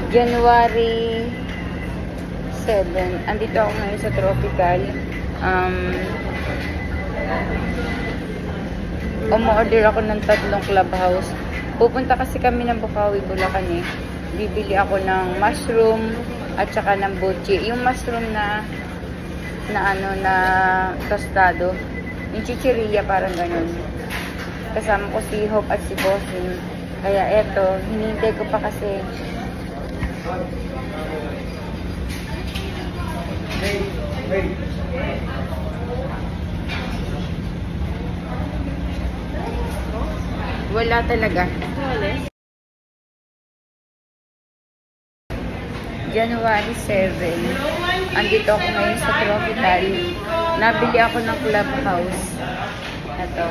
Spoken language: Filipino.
January 7. Andito ako ngayon sa Tropical. Umorder ako ng 3 clubhouse. Pupunta kasi kami ng Bukawi, Bulacan eh. Bibili ako ng mushroom at saka ng buchi. Yung mushroom na tostado. Yung chichirilla, parang ganun. Kasama ko si Hope at si Bossing. Kaya eto, hinihintay ko pa kasi. Wala talaga. January 7. Andito ako ngayon sa Tropical. Nabili ako ng clubhouse. Ito.